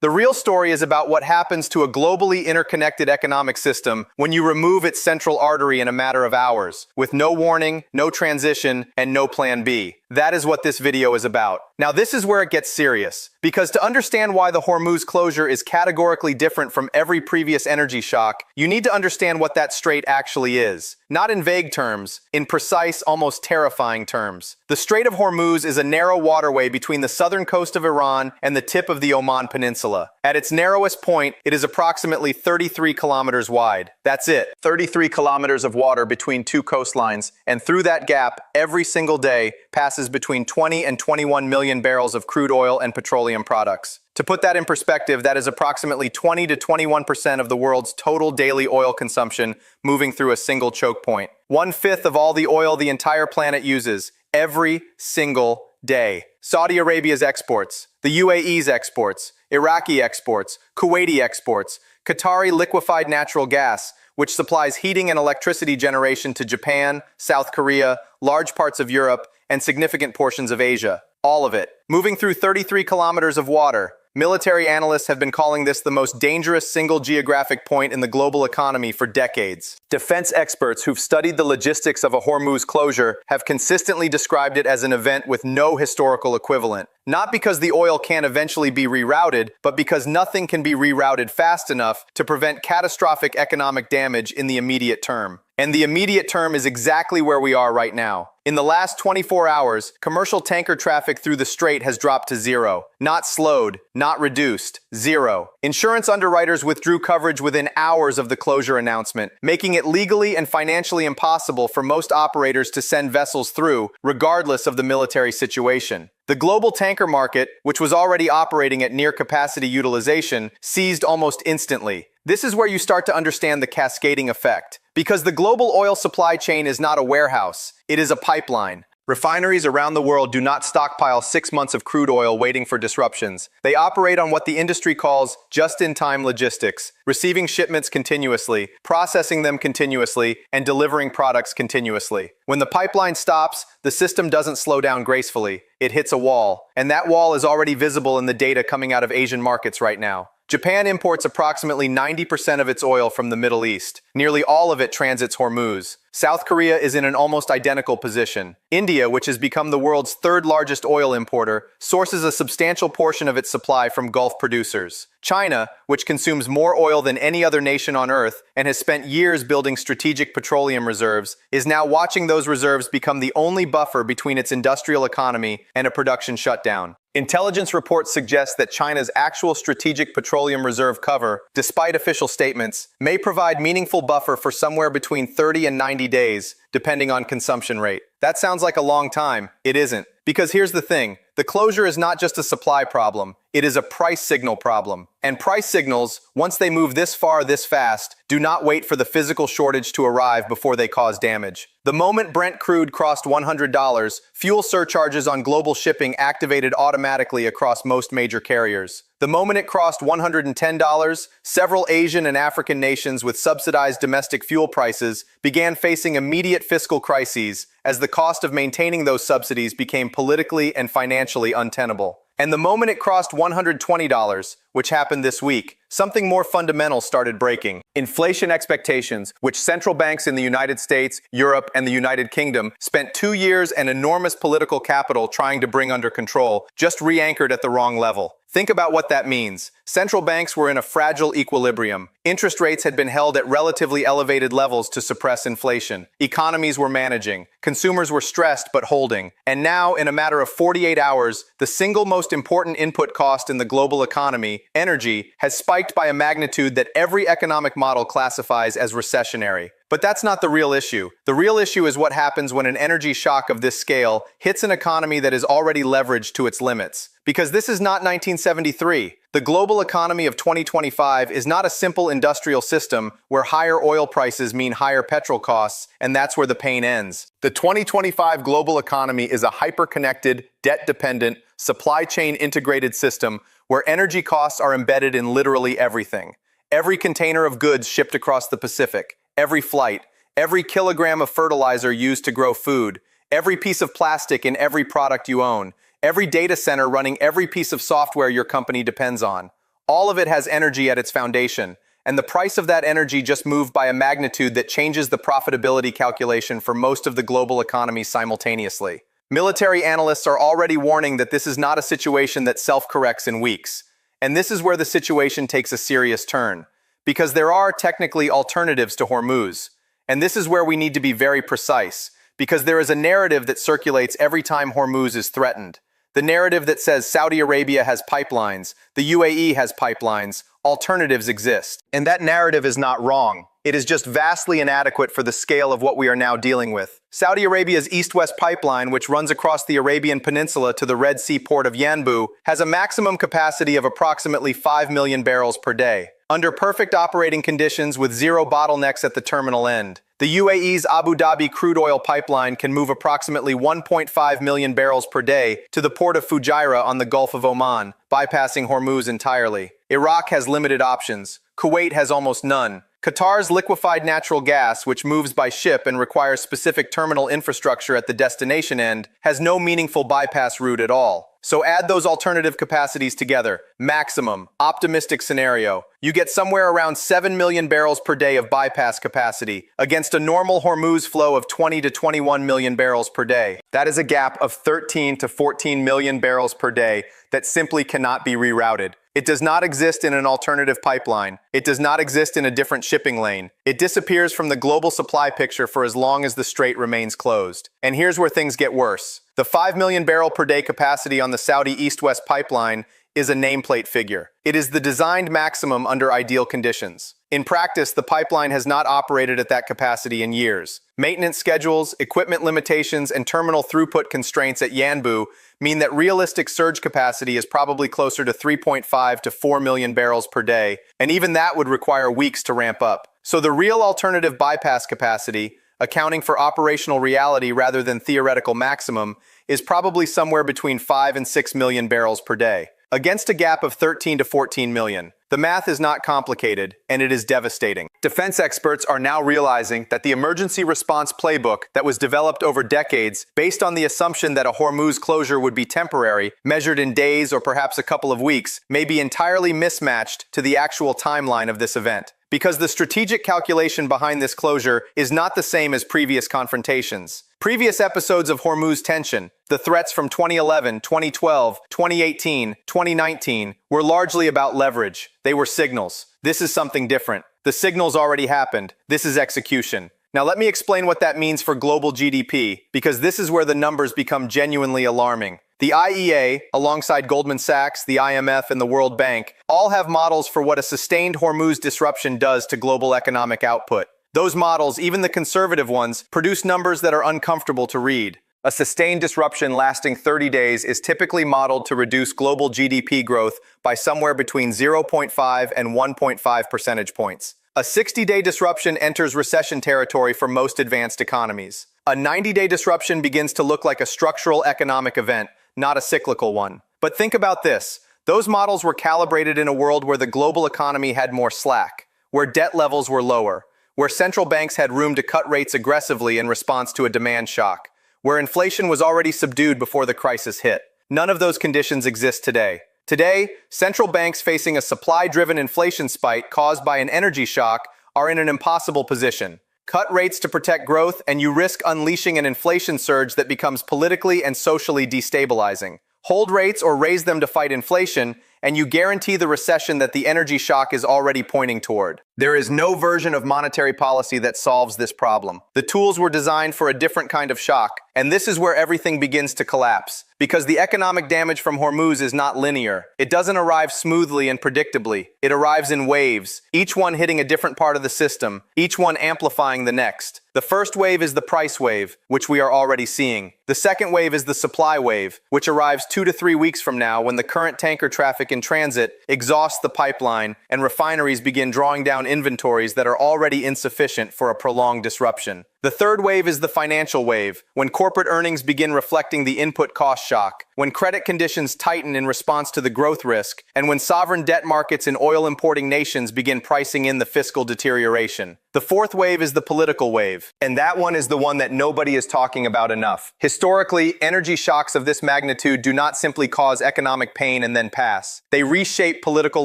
The real story is about what happens to a globally interconnected economic system when you remove its central artery in a matter of hours, with no warning, no transition, and no plan B. That is what this video is about. Now, this is where it gets serious, because to understand why the Hormuz closure is categorically different from every previous energy shock, you need to understand what that strait actually is. Not in vague terms, in precise, almost terrifying terms. The Strait of Hormuz is a narrow waterway between the southern coast of Iran and the tip of the Oman Peninsula. At its narrowest point, it is approximately 33 kilometers wide. That's it, 33 kilometers of water between two coastlines, and through that gap, every single day, passes between 20 and 21 million barrels of crude oil and petroleum products. To put that in perspective, that is approximately 20 to 21% of the world's total daily oil consumption moving through a single choke point. 1/5 of all the oil the entire planet uses, every single day. Saudi Arabia's exports, the UAE's exports, Iraqi exports, Kuwaiti exports, Qatari liquefied natural gas, which supplies heating and electricity generation to Japan, South Korea, large parts of Europe, and significant portions of Asia. All of it. Moving through 33 kilometers of water. Military analysts have been calling this the most dangerous single geographic point in the global economy for decades. Defense experts who've studied the logistics of a Hormuz closure have consistently described it as an event with no historical equivalent. Not because the oil can't eventually be rerouted, but because nothing can be rerouted fast enough to prevent catastrophic economic damage in the immediate term. And the immediate term is exactly where we are right now. In the last 24 hours, commercial tanker traffic through the strait has dropped to zero. Not slowed, not reduced, zero. Insurance underwriters withdrew coverage within hours of the closure announcement, making it legally and financially impossible for most operators to send vessels through, regardless of the military situation. The global tanker market, which was already operating at near capacity utilization, seized almost instantly. This is where you start to understand the cascading effect. Because the global oil supply chain is not a warehouse, it is a pipeline. Refineries around the world do not stockpile 6 months of crude oil waiting for disruptions. They operate on what the industry calls just-in-time logistics, receiving shipments continuously, processing them continuously, and delivering products continuously. When the pipeline stops, the system doesn't slow down gracefully. It hits a wall, and that wall is already visible in the data coming out of Asian markets right now. Japan imports approximately 90% of its oil from the Middle East. Nearly all of it transits Hormuz. South Korea is in an almost identical position. India, which has become the world's third largest oil importer, sources a substantial portion of its supply from Gulf producers. China, which consumes more oil than any other nation on Earth and has spent years building strategic petroleum reserves, is now watching those reserves become the only buffer between its industrial economy and a production shutdown. Intelligence reports suggest that China's actual strategic petroleum reserve cover, despite official statements, may provide meaningful buffer for somewhere between 30 and 90 days, depending on consumption rate. That sounds like a long time. It isn't. Because here's the thing, the closure is not just a supply problem, it is a price signal problem. And price signals, once they move this far this fast, do not wait for the physical shortage to arrive before they cause damage. The moment Brent crude crossed $100, fuel surcharges on global shipping activated automatically across most major carriers. The moment it crossed $110, several Asian and African nations with subsidized domestic fuel prices began facing immediate fiscal crises as the cost of maintaining those subsidies became politically and financially untenable. And the moment it crossed $120, which happened this week, something more fundamental started breaking. Inflation expectations, which central banks in the United States, Europe, and the United Kingdom spent 2 years and enormous political capital trying to bring under control, just re-anchored at the wrong level. Think about what that means. Central banks were in a fragile equilibrium. Interest rates had been held at relatively elevated levels to suppress inflation. Economies were managing. Consumers were stressed but holding. And now, in a matter of 48 hours, the single most important input cost in the global economy, energy, has spiked by a magnitude that every economic model classifies as recessionary. But that's not the real issue. The real issue is what happens when an energy shock of this scale hits an economy that is already leveraged to its limits. Because this is not 1973. The global economy of 2025 is not a simple industrial system where higher oil prices mean higher petrol costs, and that's where the pain ends. The 2025 global economy is a hyper-connected, debt-dependent, supply chain integrated system where energy costs are embedded in literally everything. Every container of goods shipped across the Pacific, every flight, every kilogram of fertilizer used to grow food, every piece of plastic in every product you own, every data center running every piece of software your company depends on. All of it has energy at its foundation, and the price of that energy just moved by a magnitude that changes the profitability calculation for most of the global economy simultaneously. Military analysts are already warning that this is not a situation that self-corrects in weeks. And this is where the situation takes a serious turn, because there are technically alternatives to Hormuz. And this is where we need to be very precise, because there is a narrative that circulates every time Hormuz is threatened. The narrative that says Saudi Arabia has pipelines, the UAE has pipelines, alternatives exist. And that narrative is not wrong. It is just vastly inadequate for the scale of what we are now dealing with. Saudi Arabia's east-west pipeline, which runs across the Arabian Peninsula to the Red Sea port of Yanbu, has a maximum capacity of approximately 5 million barrels per day, under perfect operating conditions with zero bottlenecks at the terminal end. The UAE's Abu Dhabi crude oil pipeline can move approximately 1.5 million barrels per day to the port of Fujairah on the Gulf of Oman, bypassing Hormuz entirely. Iraq has limited options. Kuwait has almost none. Qatar's liquefied natural gas, which moves by ship and requires specific terminal infrastructure at the destination end, has no meaningful bypass route at all. So add those alternative capacities together. Maximum, optimistic scenario. You get somewhere around 7 million barrels per day of bypass capacity against a normal Hormuz flow of 20 to 21 million barrels per day. That is a gap of 13 to 14 million barrels per day that simply cannot be rerouted. It does not exist in an alternative pipeline. It does not exist in a different shipping lane. It disappears from the global supply picture for as long as the strait remains closed. And here's where things get worse. The 5 million barrel per day capacity on the Saudi east-west pipeline is a nameplate figure. It is the designed maximum under ideal conditions. In practice, the pipeline has not operated at that capacity in years. Maintenance schedules, equipment limitations, and terminal throughput constraints at Yanbu mean that realistic surge capacity is probably closer to 3.5 to 4 million barrels per day, and even that would require weeks to ramp up. So the real alternative bypass capacity, accounting for operational reality rather than theoretical maximum, is probably somewhere between 5 and 6 million barrels per day, against a gap of 13 to 14 million. The math is not complicated, and it is devastating. Defense experts are now realizing that the emergency response playbook that was developed over decades, based on the assumption that a Hormuz closure would be temporary, measured in days or perhaps a couple of weeks, may be entirely mismatched to the actual timeline of this event. Because the strategic calculation behind this closure is not the same as previous confrontations. Previous episodes of Hormuz tension, the threats from 2011, 2012, 2018, 2019, were largely about leverage. They were signals. This is something different. The signals already happened. This is execution. Now let me explain what that means for global GDP, because this is where the numbers become genuinely alarming. The IEA, alongside Goldman Sachs, the IMF, and the World Bank, all have models for what a sustained Hormuz disruption does to global economic output. Those models, even the conservative ones, produce numbers that are uncomfortable to read. A sustained disruption lasting 30 days is typically modeled to reduce global GDP growth by somewhere between 0.5 and 1.5 percentage points. A 60-day disruption enters recession territory for most advanced economies. A 90-day disruption begins to look like a structural economic event, not a cyclical one. But think about this. Those models were calibrated in a world where the global economy had more slack, where debt levels were lower, where central banks had room to cut rates aggressively in response to a demand shock, where inflation was already subdued before the crisis hit. None of those conditions exist today. Today, central banks facing a supply-driven inflation spike caused by an energy shock are in an impossible position. Cut rates to protect growth, and you risk unleashing an inflation surge that becomes politically and socially destabilizing. Hold rates or raise them to fight inflation, and you guarantee the recession that the energy shock is already pointing toward. There is no version of monetary policy that solves this problem. The tools were designed for a different kind of shock, and this is where everything begins to collapse. Because the economic damage from Hormuz is not linear. It doesn't arrive smoothly and predictably. It arrives in waves, each one hitting a different part of the system, each one amplifying the next. The first wave is the price wave, which we are already seeing. The second wave is the supply wave, which arrives 2 to 3 weeks from now when the current tanker traffic in transit exhausts the pipeline and refineries begin drawing down inventories that are already insufficient for a prolonged disruption. The third wave is the financial wave, when corporate earnings begin reflecting the input cost shock, when credit conditions tighten in response to the growth risk, and when sovereign debt markets in oil-importing nations begin pricing in the fiscal deterioration. The fourth wave is the political wave, and that one is the one that nobody is talking about enough. Historically, energy shocks of this magnitude do not simply cause economic pain and then pass. They reshape political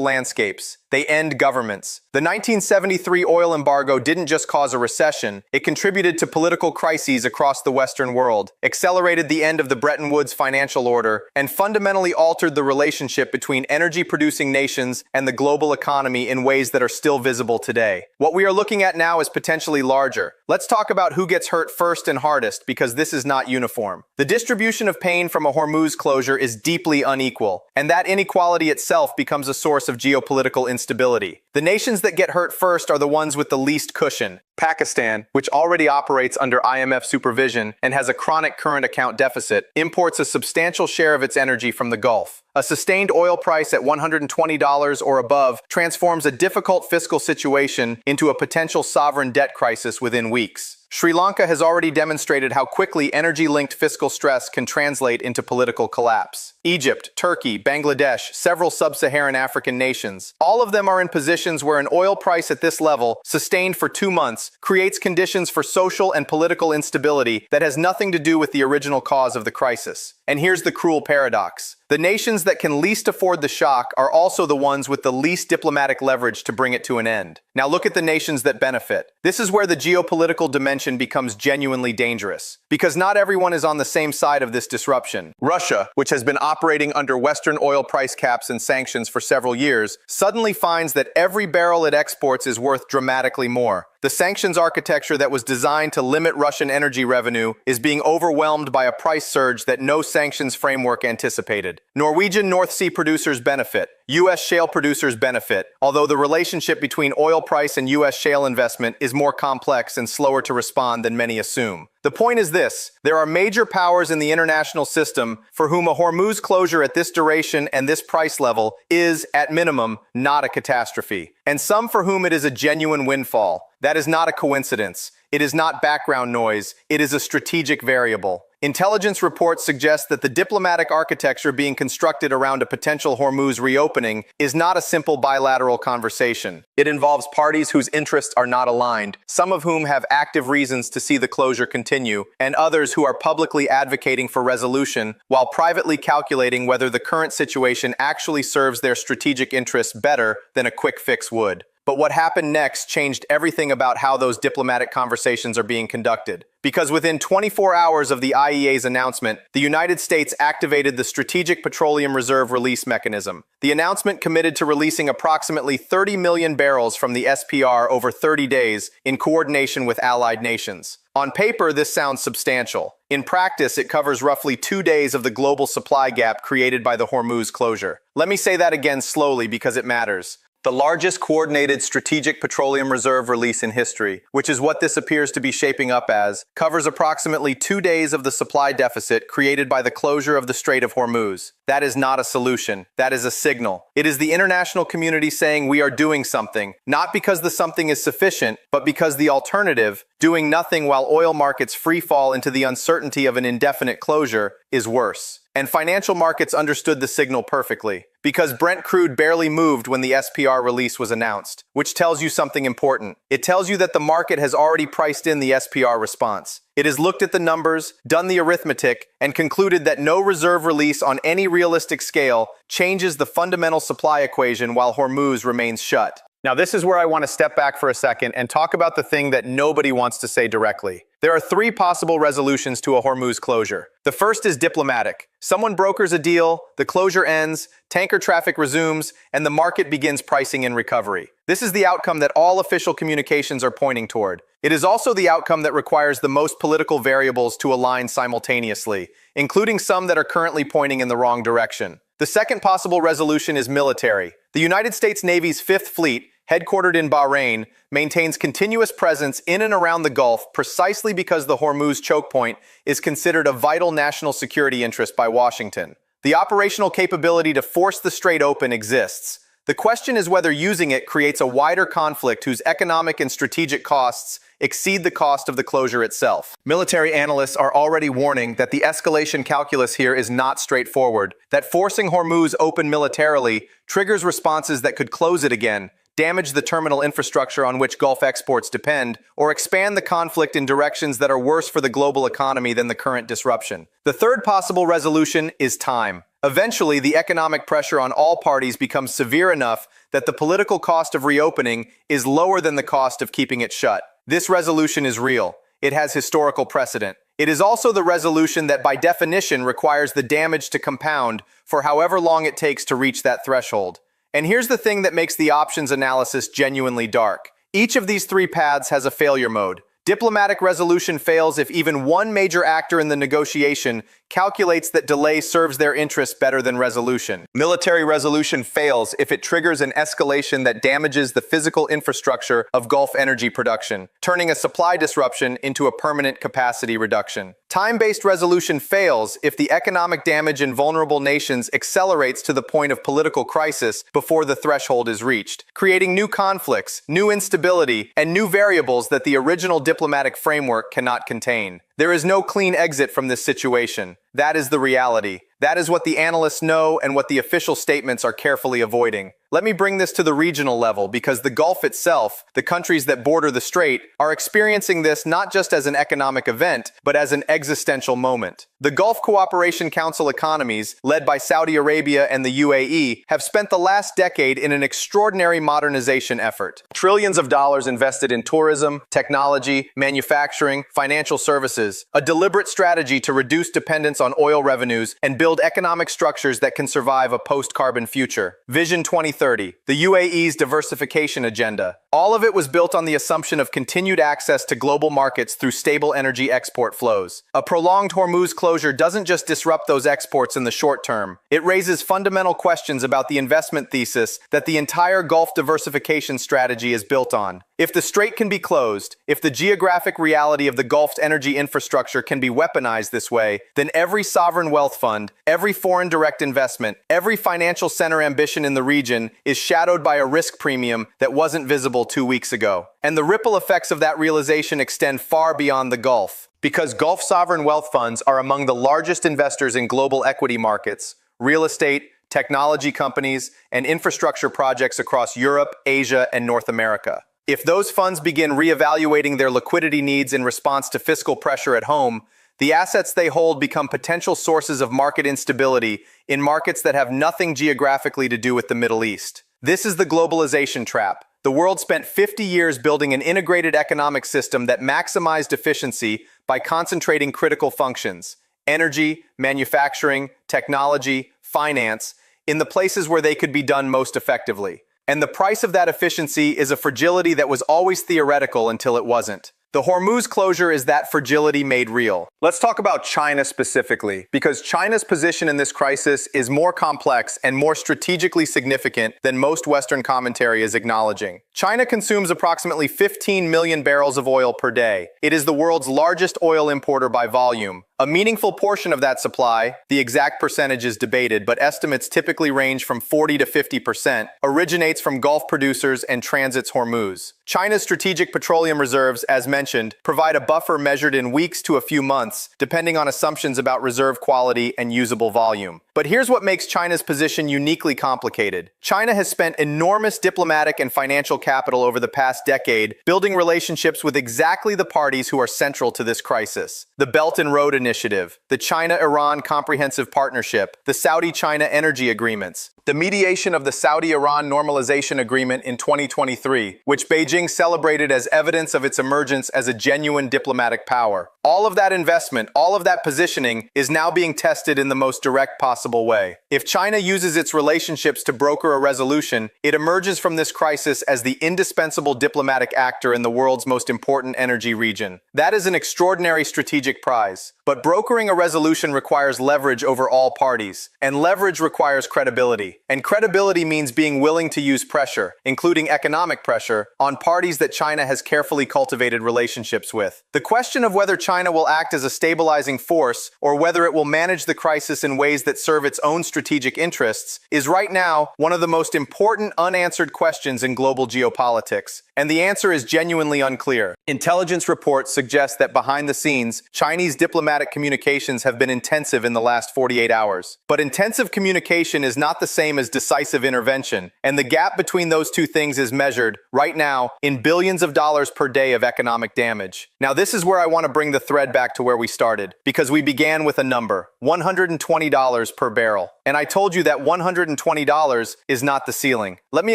landscapes. They end governments. The 1973 oil embargo didn't just cause a recession, it contributed to political crises across the Western world, accelerated the end of the Bretton Woods financial order, and fundamentally altered the relationship between energy-producing nations and the global economy in ways that are still visible today. What we are looking at now is potentially larger. Let's talk about who gets hurt first and hardest, because this is not uniform. The distribution of pain from a Hormuz closure is deeply unequal, and that inequality itself becomes a source of geopolitical instability. The nations that get hurt first are the ones with the least cushion. Pakistan, which already operates under IMF supervision and has a chronic current account deficit, imports a substantial share of its energy from the Gulf. A sustained oil price at $120 or above transforms a difficult fiscal situation into a potential sovereign debt crisis within weeks. Sri Lanka has already demonstrated how quickly energy-linked fiscal stress can translate into political collapse. Egypt, Turkey, Bangladesh, several sub-Saharan African nations, all of them are in positions where an oil price at this level, sustained for 2 months, creates conditions for social and political instability that has nothing to do with the original cause of the crisis. And here's the cruel paradox. The nations that can least afford the shock are also the ones with the least diplomatic leverage to bring it to an end. Now look at the nations that benefit. This is where the geopolitical dimension becomes genuinely dangerous, because not everyone is on the same side of this disruption. Russia, which has been operating under Western oil price caps and sanctions for several years, suddenly finds that every barrel it exports is worth dramatically more. The sanctions architecture that was designed to limit Russian energy revenue is being overwhelmed by a price surge that no sanctions framework anticipated. Norwegian North Sea producers benefit. U.S. shale producers benefit, although the relationship between oil price and U.S. shale investment is more complex and slower to respond than many assume. The point is this: there are major powers in the international system for whom a Hormuz closure at this duration and this price level is, at minimum, not a catastrophe, and some for whom it is a genuine windfall. That is not a coincidence. It is not background noise. It is a strategic variable. Intelligence reports suggest that the diplomatic architecture being constructed around a potential Hormuz reopening is not a simple bilateral conversation. It involves parties whose interests are not aligned, some of whom have active reasons to see the closure continue, and others who are publicly advocating for resolution while privately calculating whether the current situation actually serves their strategic interests better than a quick fix would. But what happened next changed everything about how those diplomatic conversations are being conducted. Because within 24 hours of the IEA's announcement, the United States activated the Strategic Petroleum Reserve Release Mechanism. The announcement committed to releasing approximately 30 million barrels from the SPR over 30 days in coordination with allied nations. On paper, this sounds substantial. In practice, it covers roughly 2 days of the global supply gap created by the Hormuz closure. Let me say that again slowly because it matters. The largest coordinated strategic petroleum reserve release in history, which is what this appears to be shaping up as, covers approximately 2 days of the supply deficit created by the closure of the Strait of Hormuz. That is not a solution. That is a signal. It is the international community saying we are doing something, not because the something is sufficient, but because the alternative, doing nothing while oil markets free fall into the uncertainty of an indefinite closure, is worse. And financial markets understood the signal perfectly, because Brent crude barely moved when the SPR release was announced, which tells you something important. It tells you that the market has already priced in the SPR response. It has looked at the numbers, done the arithmetic, and concluded that no reserve release on any realistic scale changes the fundamental supply equation while Hormuz remains shut. Now, this is where I want to step back for a second and talk about the thing that nobody wants to say directly. There are 3 possible resolutions to a Hormuz closure. The first is diplomatic. Someone brokers a deal, the closure ends, tanker traffic resumes, and the market begins pricing in recovery. This is the outcome that all official communications are pointing toward. It is also the outcome that requires the most political variables to align simultaneously, including some that are currently pointing in the wrong direction. The second possible resolution is military. The United States Navy's 5th Fleet, headquartered in Bahrain, maintains continuous presence in and around the Gulf precisely because the Hormuz choke point is considered a vital national security interest by Washington. The operational capability to force the strait open exists. The question is whether using it creates a wider conflict whose economic and strategic costs exceed the cost of the closure itself. Military analysts are already warning that the escalation calculus here is not straightforward, that forcing Hormuz open militarily triggers responses that could close it again, damage the terminal infrastructure on which Gulf exports depend, or expand the conflict in directions that are worse for the global economy than the current disruption. The third possible resolution is time. Eventually, the economic pressure on all parties becomes severe enough that the political cost of reopening is lower than the cost of keeping it shut. This resolution is real. It has historical precedent. It is also the resolution that by definition requires the damage to compound for however long it takes to reach that threshold. And here's the thing that makes the options analysis genuinely dark. Each of these three paths has a failure mode. Diplomatic resolution fails if even one major actor in the negotiation calculates that delay serves their interests better than resolution. Military resolution fails if it triggers an escalation that damages the physical infrastructure of Gulf energy production, turning a supply disruption into a permanent capacity reduction. Time-based resolution fails if the economic damage in vulnerable nations accelerates to the point of political crisis before the threshold is reached, creating new conflicts, new instability, and new variables that the original diplomatic framework cannot contain. There is no clean exit from this situation. That is the reality. That is what the analysts know and what the official statements are carefully avoiding. Let me bring this to the regional level because the Gulf itself, the countries that border the strait, are experiencing this not just as an economic event, but as an existential moment. The Gulf Cooperation Council economies, led by Saudi Arabia and the UAE, have spent the last decade in an extraordinary modernization effort. Trillions of dollars invested in tourism, technology, manufacturing, financial services, a deliberate strategy to reduce dependence on oil revenues and build economic structures that can survive a post-carbon future. Vision 2030, the UAE's diversification agenda. All of it was built on the assumption of continued access to global markets through stable energy export flows. A prolonged Hormuz closure doesn't just disrupt those exports in the short term. It raises fundamental questions about the investment thesis that the entire Gulf diversification strategy is built on. If the strait can be closed, if the geographic reality of the Gulf's energy infrastructure can be weaponized this way, then every sovereign wealth fund, every foreign direct investment, every financial center ambition in the region is shadowed by a risk premium that wasn't visible 2 weeks ago. And the ripple effects of that realization extend far beyond the Gulf. Because Gulf sovereign wealth funds are among the largest investors in global equity markets, real estate, technology companies, and infrastructure projects across Europe, Asia, and North America. If those funds begin reevaluating their liquidity needs in response to fiscal pressure at home, the assets they hold become potential sources of market instability in markets that have nothing geographically to do with the Middle East. This is the globalization trap. The world spent 50 years building an integrated economic system that maximized efficiency by concentrating critical functions, energy, manufacturing, technology, finance, in the places where they could be done most effectively. And the price of that efficiency is a fragility that was always theoretical until it wasn't. The Hormuz closure is that fragility made real. Let's talk about China specifically, because China's position in this crisis is more complex and more strategically significant than most Western commentary is acknowledging. China consumes approximately 15 million barrels of oil per day. It is the world's largest oil importer by volume. A meaningful portion of that supply, the exact percentage is debated, but estimates typically range from 40 to 50%, originates from Gulf producers and transits Hormuz. China's strategic petroleum reserves, as mentioned, provide a buffer measured in weeks to a few months, depending on assumptions about reserve quality and usable volume. But here's what makes China's position uniquely complicated. China has spent enormous diplomatic and financial capital over the past decade building relationships with exactly the parties who are central to this crisis. The Belt and Road Initiative, the China-Iran Comprehensive Partnership, the Saudi-China Energy Agreements, the mediation of the Saudi-Iran Normalization Agreement in 2023, which Beijing celebrated as evidence of its emergence as a genuine diplomatic power. All of that investment, all of that positioning is now being tested in the most direct possible way. If China uses its relationships to broker a resolution, it emerges from this crisis as the indispensable diplomatic actor in the world's most important energy region. That is an extraordinary strategic prize. But brokering a resolution requires leverage over all parties, and leverage requires credibility. And credibility means being willing to use pressure, including economic pressure, on parties that China has carefully cultivated relationships with. The question of whether China will act as a stabilizing force or whether it will manage the crisis in ways that serve its own strategic interests is right now one of the most important unanswered questions in global geopolitics. And the answer is genuinely unclear. Intelligence reports suggest that behind the scenes, Chinese diplomatic communications have been intensive in the last 48 hours. But intensive communication is not the same same as decisive intervention, and the gap between those two things is measured, right now, in billions of dollars per day of economic damage. Now, this is where I want to bring the thread back to where we started, because we began with a number, $120 per barrel. And I told you that $120 is not the ceiling. Let me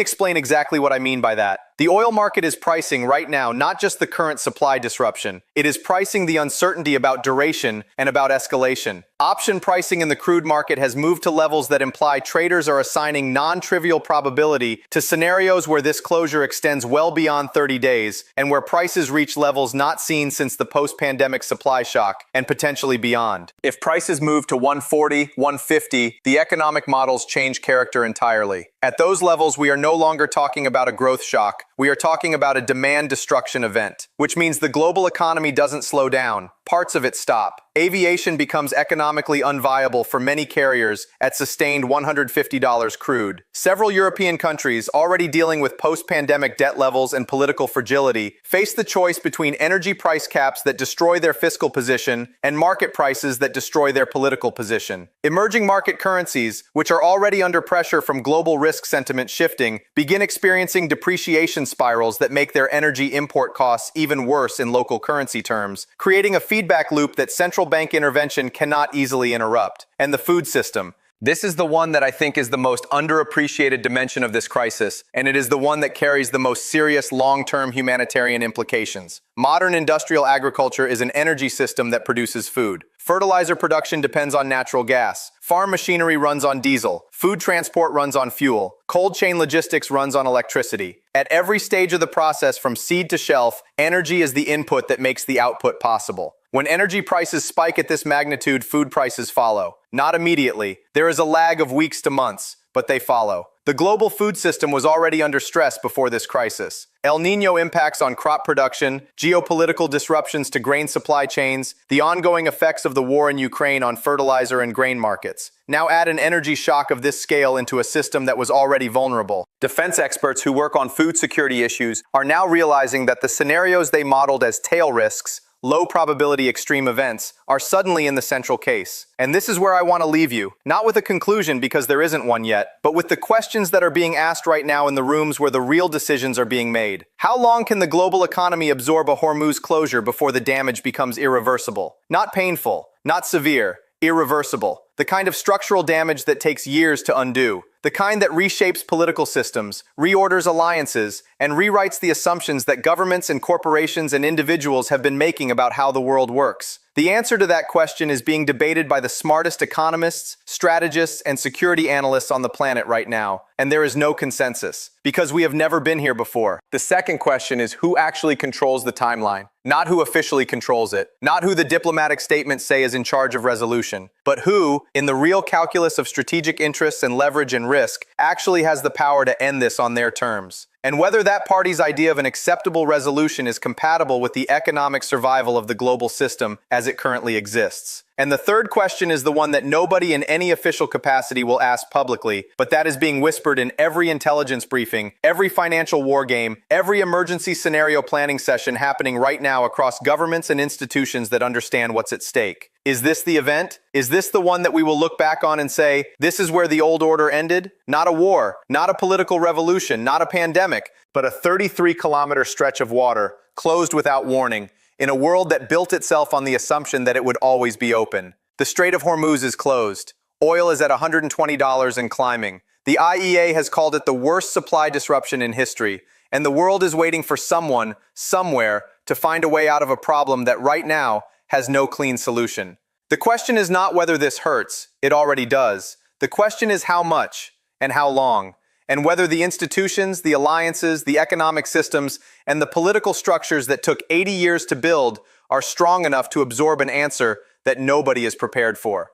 explain exactly what I mean by that. The oil market is pricing right now not just the current supply disruption, it is pricing the uncertainty about duration and about escalation. Option pricing in the crude market has moved to levels that imply traders are assigning non-trivial probability to scenarios where this closure extends well beyond 30 days and where prices reach levels not seen since the post-pandemic supply shock and potentially beyond. If prices move to 140, 150, the economic models change character entirely. At those levels, we are no longer talking about a growth shock. We are talking about a demand destruction event, which means the global economy doesn't slow down. Parts of it stop. Aviation becomes economically unviable for many carriers at sustained $150 crude. Several European countries, already dealing with post-pandemic debt levels and political fragility, face the choice between energy price caps that destroy their fiscal position and market prices that destroy their political position. Emerging market currencies, which are already under pressure from global risk sentiment shifting, begin experiencing depreciation spirals that make their energy import costs even worse in local currency terms, creating a feedback loop that central bank intervention cannot easily interrupt. And the food system. This is the one that I think is the most underappreciated dimension of this crisis, and it is the one that carries the most serious long-term humanitarian implications. Modern industrial agriculture is an energy system that produces food. Fertilizer production depends on natural gas. Farm machinery runs on diesel. Food transport runs on fuel. Cold chain logistics runs on electricity. At every stage of the process from seed to shelf, energy is the input that makes the output possible. When energy prices spike at this magnitude, food prices follow. Not immediately. There is a lag of weeks to months, but they follow. The global food system was already under stress before this crisis. El Niño impacts on crop production, geopolitical disruptions to grain supply chains, the ongoing effects of the war in Ukraine on fertilizer and grain markets. Now add an energy shock of this scale into a system that was already vulnerable. Defense experts who work on food security issues are now realizing that the scenarios they modeled as tail risks, low probability extreme events, are suddenly in the central case. And this is where I want to leave you, not with a conclusion because there isn't one yet, but with the questions that are being asked right now in the rooms where the real decisions are being made. How long can the global economy absorb a Hormuz closure before the damage becomes irreversible? Not painful, not severe, irreversible. The kind of structural damage that takes years to undo. The kind that reshapes political systems, reorders alliances, and rewrites the assumptions that governments and corporations and individuals have been making about how the world works. The answer to that question is being debated by the smartest economists, strategists, and security analysts on the planet right now, and there is no consensus, because we have never been here before. The second question is who actually controls the timeline, not who officially controls it, not who the diplomatic statements say is in charge of resolution, but who, in the real calculus of strategic interests and leverage and risk, actually has the power to end this on their terms. And whether that party's idea of an acceptable resolution is compatible with the economic survival of the global system as it currently exists. And the third question is the one that nobody in any official capacity will ask publicly, but that is being whispered in every intelligence briefing, every financial war game, every emergency scenario planning session happening right now across governments and institutions that understand what's at stake. Is this the event? Is this the one that we will look back on and say, this is where the old order ended? Not a war, not a political revolution, not a pandemic, but a 33-kilometer stretch of water, closed without warning, in a world that built itself on the assumption that it would always be open. The Strait of Hormuz is closed. Oil is at $120 and climbing. The IEA has called it the worst supply disruption in history, and the world is waiting for someone, somewhere, to find a way out of a problem that right now has no clean solution. The question is not whether this hurts, it already does. The question is how much and how long, and whether the institutions, the alliances, the economic systems, and the political structures that took 80 years to build are strong enough to absorb an answer that nobody is prepared for.